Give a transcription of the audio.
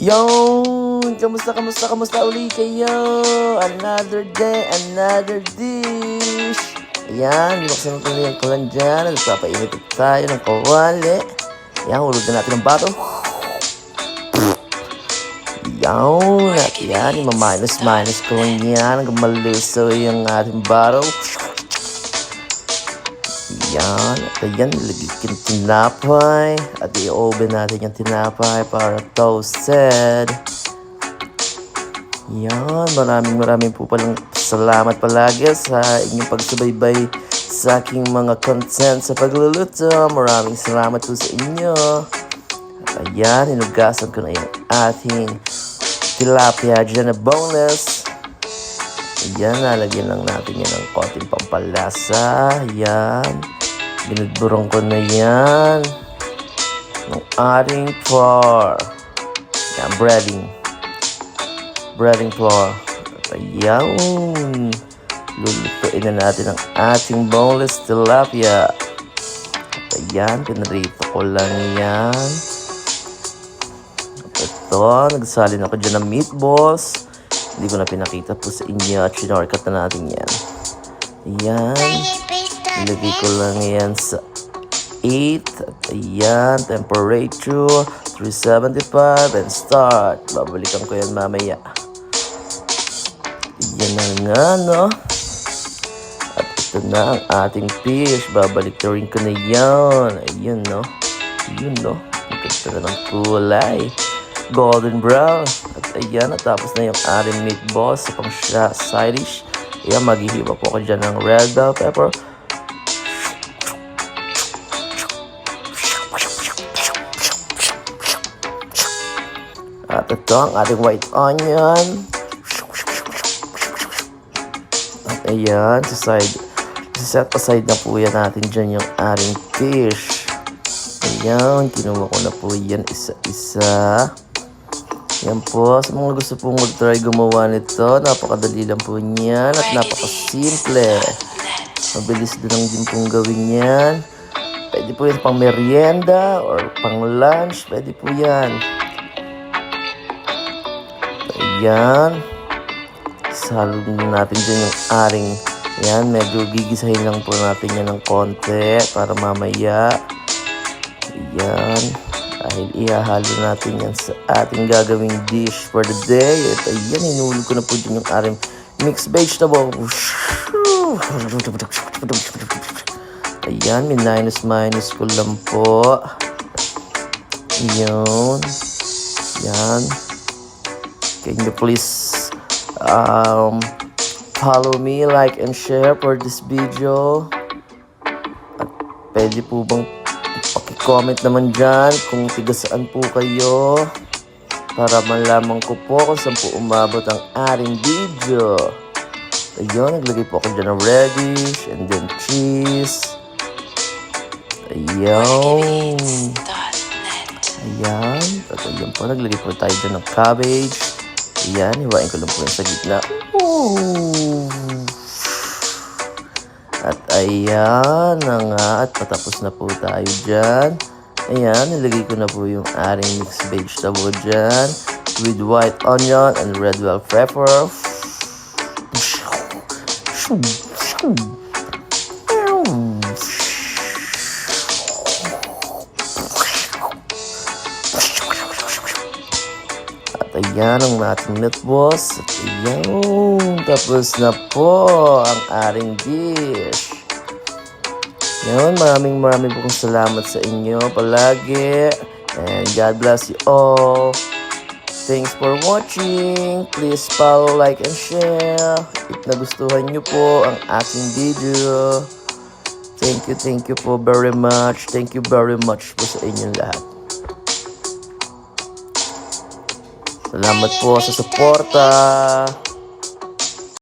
Yon! Kamusta uli kayo? Another day, another dish. Ayan, binuksan natin yung kulan dyan. Nagpapainit tayo ng kawali. Ayan, hulog na natin ang bato. Yan, at yan, ima-minus ko lang yan. Hanggang maluso yung ating bato. Yan, at ayan, nilagay ko yung tinapay. At i-oven natin yung tinapay para toasted. Yan, maraming po palang salamat palagi sa inyong pagsubaybay sa aking mga content sa pagluluto. Maraming salamat po sa inyo. At ayan, inugasan ko na yung ating tilapia dyan na boneless. Ayan, nalagyan lang natin yan ng konting pampalasa. Ayan, binudburong ko na yan ng ating flour. Ayan, breading flour. At ayan, lulutuin na natin ang ating boneless tilapia. At ayan, pinarito ko lang yan. At ito, nagsalin ako dyan ng meatballs. Hindi ko na pinakita po sa inyo at sinorkat na natin yan. Ayan, ilagay ko lang yan sa 8. At ayan, temperature 375 and start. Babalikan ko yan mamaya. Ayan na nga, no? At ito na ang ating fish. Babalik na rin ko na yan. Ayan, no? Ayan, no? Magkasta ng kulay. Golden brown. At ayan, natapos na yung ating meatballs sa pang side dish. Ayan, maghihiwa po ako dyan ng red bell pepper. At ito ang ating white onion. At ayan, set aside na po yan natin dyan yung ating fish. Ayan, kinuha ko na po yan isa-isa. Yan po, sa mga gusto pong mag-try gumawa nito, napakadali lang po niyan at napakasimple. Mabilis din lang din pong gawin yan. Pwede po yan pang merienda or pang lunch, pwede po yan. Ayan. Salo natin dyan yung aring. Ayan, medyo gigisahin lang po natin yan ng konti para mamaya. Ayan. Dahil ihahalo natin yan sa ating gagawing dish for the day. At ayan, hinulog ko na po dyan yung aring mixed vegetable. Ayan, minus ko lang po. Ayan. Ayan. Can you please follow me, like and share for this video. At pwede po bang paki-comment naman dyan kung tiga saan po kayo para malaman ko po kung saan po umabot ang ating video. Ayun, naglagay po ako dyan ng radish and then cheese. Ayun. Ayan. At ayun po, naglagay po tayo dyan ng cabbage. Ayan, hiwain ko lang po yung sa gitna. Ooh. At ayan na nga, at patapos na po tayo dyan. Ayan, nilagay ko na po yung aring mixed vegetable dyan with white onion and red bell pepper. At ayan ang ating meatballs. At ayan, tapos na po ang ating dish. Yan, maraming pong salamat sa inyo palagi. And God bless you all. Thanks for watching. Please follow, like, and share. If nagustuhan nyo po ang aking video. Thank you po very much. Thank you very much po sa inyong lahat. Salamat po sa suporta.